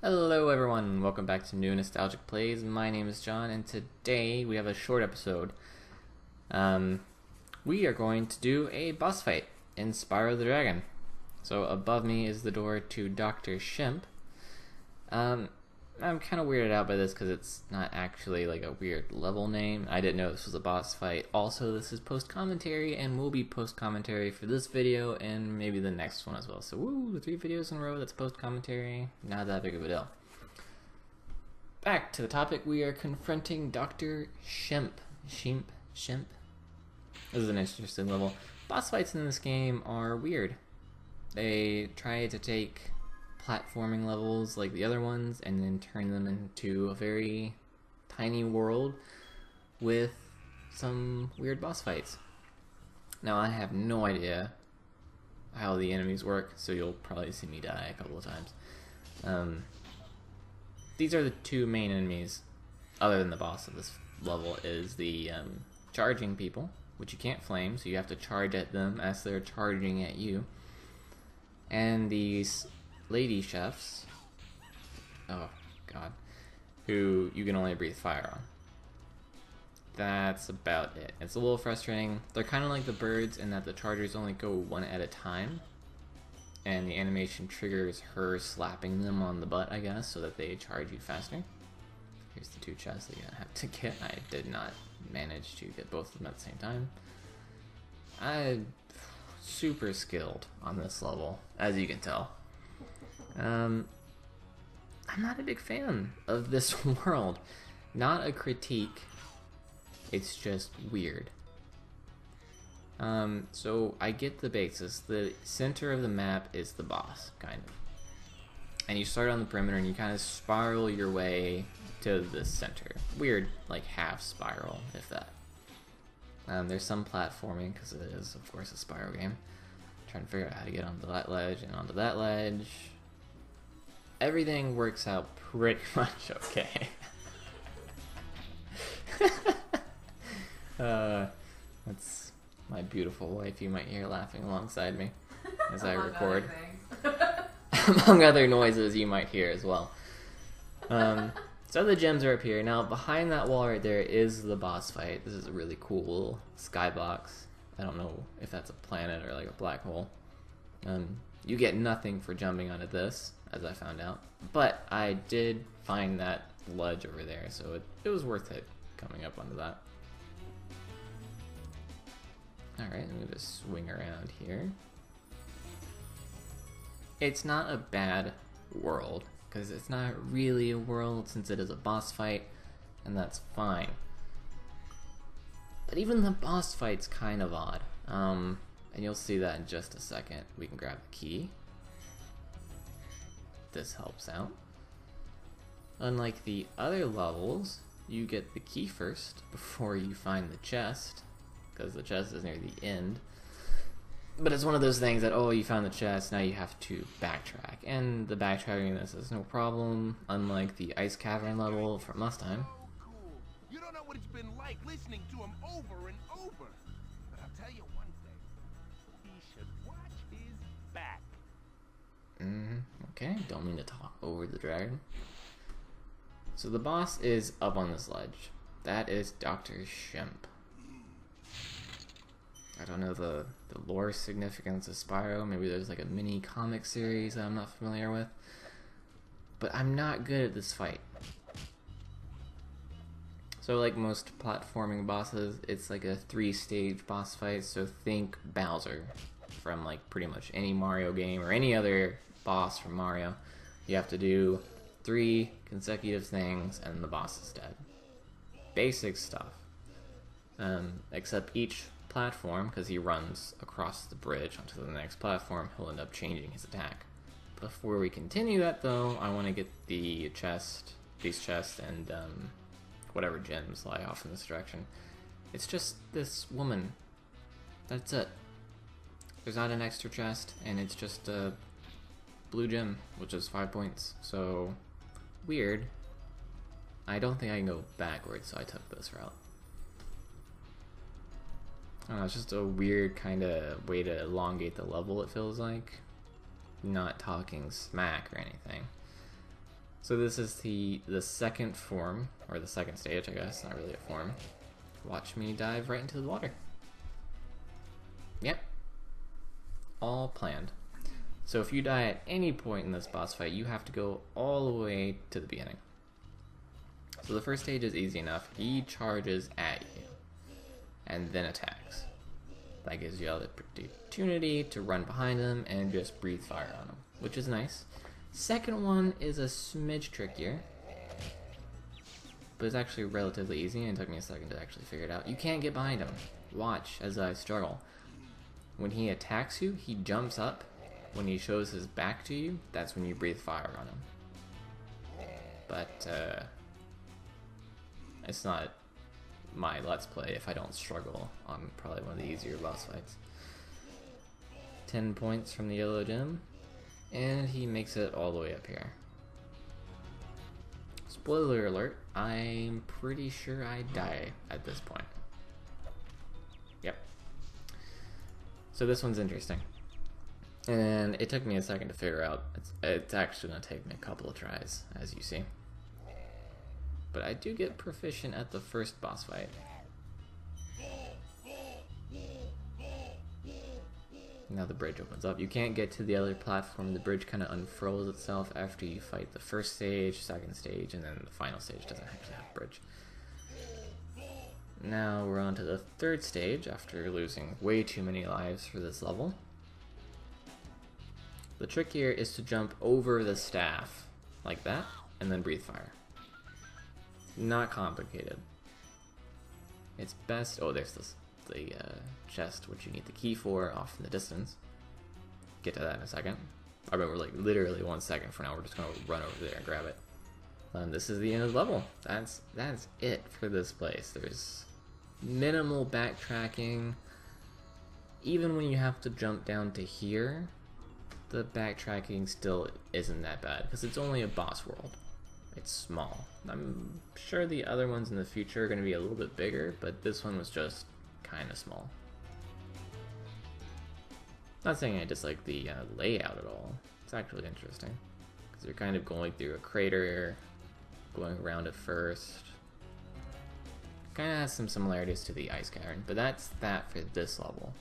Hello everyone, welcome back to New Nostalgic Plays. My name is John, and today we have a short episode. We are going to do a boss fight in Spyro the Dragon. So above me is the door to Dr. Shemp. I'm kind of weirded out by this because it's not actually like a weird level name. I didn't know this was a boss fight. Also, this is post-commentary and will be post-commentary for this video and maybe the next one as well. So, woo, 3 videos in a row that's post-commentary. Not that big of a deal. Back to the topic, we are confronting Dr. Shemp. Shemp? This is an interesting level. Boss fights in this game are weird. They try to take platforming levels like the other ones and then turn them into a very tiny world with some weird boss fights. Now I have no idea how the enemies work, so you'll probably see me die a couple of times. These are the 2 main enemies, other than the boss of this level, is the charging people, which you can't flame, so you have to charge at them as they're charging at you. And these lady chefs, oh god, who you can only breathe fire on. That's about it. It's a little frustrating. They're kind of like the birds in that the chargers only go 1 at a time, and the animation triggers her slapping them on the butt, I guess, so that they charge you faster. Here's the 2 chests that you have to get. I did not manage to get both of them at the same time. I'm super skilled on this level, as you can tell. I'm not a big fan of this world. Not a critique, it's just weird. So I get the basis. The center of the map is the boss, kind of. And you start on the perimeter and you kind of spiral your way to the center. Weird, like half spiral, if that. There's some platforming, because it is, of course, a Spyro game. Trying to figure out how to get onto that ledge and onto that ledge. Everything works out pretty much okay. That's my beautiful wife you might hear laughing alongside me as I record. Among other noises you might hear as well. So the gems are up here. Now behind that wall right there is the boss fight. This is a really cool skybox. I don't know if that's a planet or like a black hole. You get nothing for jumping onto this, as I found out. But I did find that ledge over there, so it was worth it coming up onto that. Alright, let me just swing around here. It's not a bad world, because it's not really a world since it is a boss fight, and that's fine. But even the boss fight's kind of odd. And you'll see that in just a second. We can grab the key. This helps out. Unlike the other levels, you get the key first before you find the chest, because the chest is near the end. But it's one of those things that, oh, you found the chest, now you have to backtrack. And the backtracking in this is no problem, unlike the ice cavern level from last time. You don't know what it's been like listening to him over and over. But I'll tell you one thing. He should watch his back. Okay, don't mean to talk over the dragon. So the boss is up on this ledge. That is Dr. Shemp. I don't know the lore significance of Spyro. Maybe there's like a mini comic series that I'm not familiar with. But I'm not good at this fight. So like most platforming bosses, it's like a 3-stage boss fight, so think Bowser from like pretty much any Mario game or any other boss from Mario. You have to do 3 consecutive things and the boss is dead. Basic stuff. Except each platform, because he runs across the bridge onto the next platform, he'll end up changing his attack. Before we continue that though, I want to get the chest, these chests, and whatever gems lie off in this direction. It's just this woman. That's it. There's not an extra chest, and it's just a blue gem, which is 5 points. So, weird. I don't think I can go backwards, so I took this route. I don't know, it's just a weird kind of way to elongate the level, it feels like. Not talking smack or anything. So this is the second form, or the second stage, I guess, not really a form. Watch me dive right into the water. Yep. All planned. So if you die at any point in this boss fight, you have to go all the way to the beginning. So the first stage is easy enough. He charges at you and then attacks. That gives you the opportunity to run behind him and just breathe fire on him, which is nice. Second one is a smidge trickier, but it's actually relatively easy, and it took me a second to actually figure it out. You can't get behind him. Watch as I struggle. When he attacks you, he jumps up. When he shows his back to you, that's when you breathe fire on him. But it's not my Let's Play if I don't struggle on probably one of the easier boss fights. 10 points from the yellow gem, and he makes it all the way up here. Spoiler alert, I'm pretty sure I die at this point. Yep. So this one's interesting. And it took me a second to figure out. It's actually going to take me a couple of tries, as you see. But I do get proficient at the first boss fight. Now the bridge opens up. You can't get to the other platform. The bridge kind of unfurls itself after you fight the first stage, second stage, and then the final stage doesn't actually have a bridge. Now we're on to the third stage after losing way too many lives for this level. The trick here is to jump over the staff, like that, and then breathe fire. Not complicated. It's best... Oh, there's the chest, which you need the key for, off in the distance. Get to that in a second. I remember, like, literally 1 second for now. We're just going to run over there and grab it. This is the end of the level. That's it for this place. There's minimal backtracking. Even when you have to jump down to here, the backtracking still isn't that bad, because it's only a boss world. It's small. I'm sure the other ones in the future are going to be a little bit bigger, but this one was just kind of small. Not saying I dislike the layout at all. It's actually interesting, because you're kind of going through a crater, going around it first. Kind of has some similarities to the ice cavern, but that's that for this level.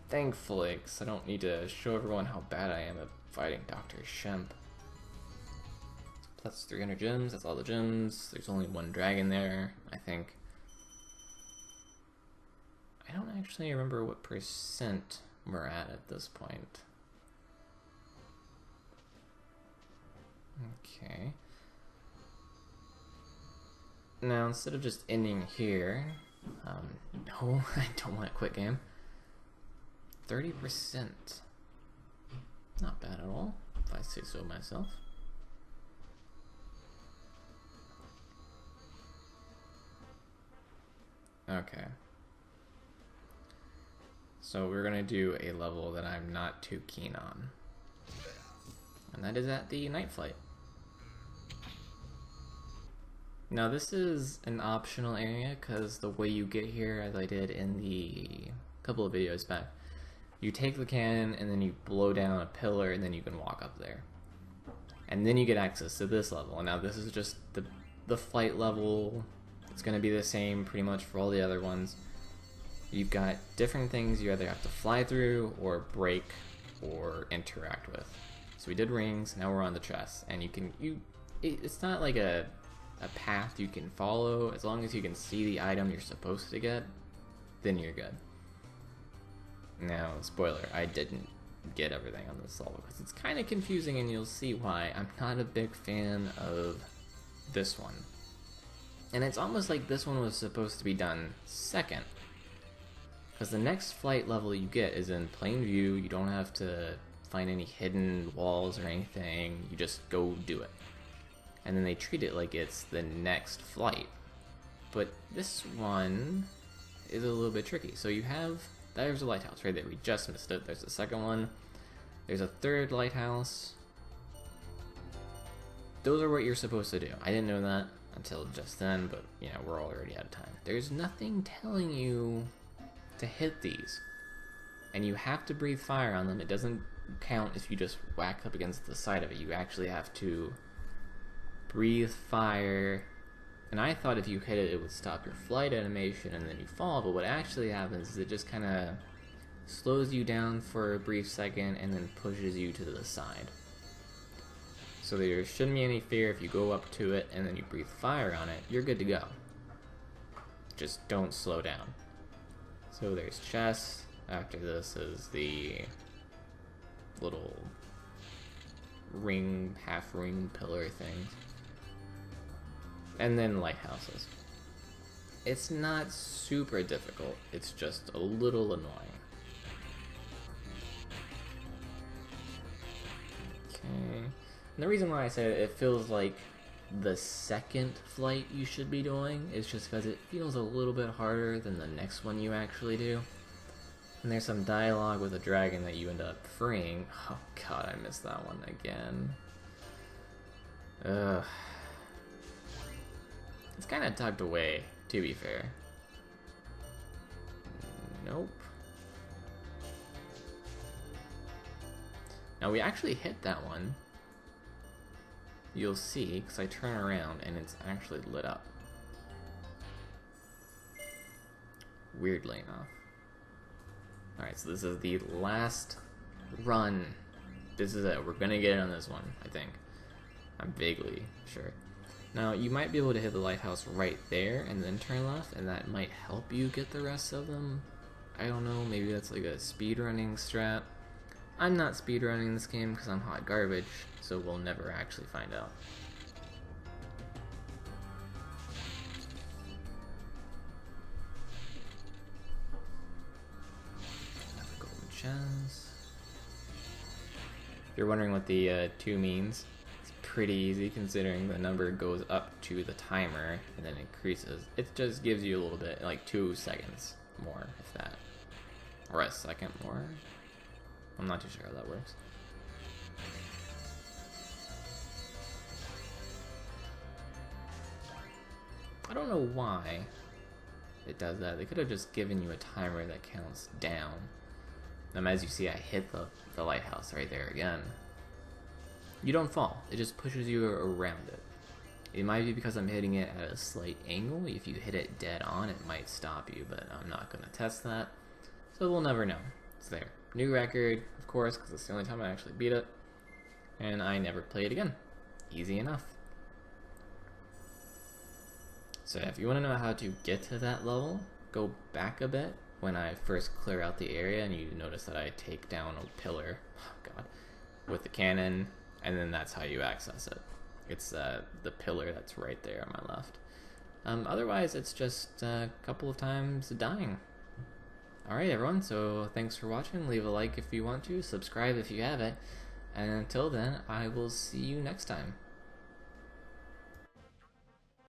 Thankfully, because I don't need to show everyone how bad I am at fighting Dr. Shemp. Plus 300 gems, that's all the gems. There's only one dragon there, I think. I don't actually remember what percent we're at this point. Okay. Now, instead of just ending here, no, I don't want to quit game. 30%. Not bad at all, if I say so myself. Okay. So we're gonna do a level that I'm not too keen on. And that is at the night flight. Now this is an optional area, because the way you get here, as I did in the couple of videos back, you take the cannon and then you blow down a pillar and then you can walk up there. And then you get access to this level. And now this is just the flight level. It's going to be the same pretty much for all the other ones. You've got different things you either have to fly through or break or interact with. So we did rings, now we're on the chest. And it's not like a path you can follow. As long as you can see the item you're supposed to get, then you're good. Now, spoiler, I didn't get everything on this level because it's kind of confusing, and you'll see why. I'm not a big fan of this one. And it's almost like this one was supposed to be done second. Because the next flight level you get is in plain view. You don't have to find any hidden walls or anything. You just go do it. And then they treat it like it's the next flight. But this one is a little bit tricky. So you have... There's a lighthouse right there. We just missed it. There's the second one. There's a third lighthouse. Those are what you're supposed to do. I didn't know that until just then, but, you know, we're already out of time. There's nothing telling you to hit these. And you have to breathe fire on them. It doesn't count if you just whack up against the side of it. You actually have to breathe fire. And I thought if you hit it, it would stop your flight animation and then you fall, but what actually happens is it just kind of slows you down for a brief second and then pushes you to the side. So there shouldn't be any fear if you go up to it and then you breathe fire on it, you're good to go. Just don't slow down. So there's chest. After this is the little ring, half ring pillar thing. And then lighthouses. It's not super difficult, it's just a little annoying. Okay. And the reason why I say it feels like the second flight you should be doing is just because it feels a little bit harder than the next one you actually do. And there's some dialogue with a dragon that you end up freeing. Oh god, I missed that one again. Ugh. It's kind of tucked away, to be fair. Nope. Now we actually hit that one. You'll see, because I turn around and it's actually lit up. Weirdly enough. Alright, so this is the last run. This is it. We're gonna get it on this one, I think. I'm vaguely sure. Now, you might be able to hit the lighthouse right there and then turn left, and that might help you get the rest of them. I don't know, maybe that's like a speedrunning strat. I'm not speedrunning this game because I'm hot garbage, so we'll never actually find out. Another golden chest. If you're wondering what the 2 means, pretty easy considering the number goes up to the timer and then increases. It just gives you a little bit, like 2 seconds more, if that. Or a second more. I'm not too sure how that works. I don't know why it does that. They could have just given you a timer that counts down. As you see, I hit the lighthouse right there again. You don't fall, it just pushes you around it. It might be because I'm hitting it at a slight angle. If you hit it dead on, it might stop you, but I'm not going to test that. So we'll never know. It's there. New record, of course, because it's the only time I actually beat it. And I never play it again. Easy enough. So if you want to know how to get to that level, go back a bit when I first clear out the area and you notice that I take down a pillar, oh god, with the cannon. And then that's how you access it. It's the pillar that's right there on my left. Otherwise, it's just a couple of times dying. Alright everyone, so thanks for watching. Leave a like if you want to, subscribe if you haven't. And until then, I will see you next time.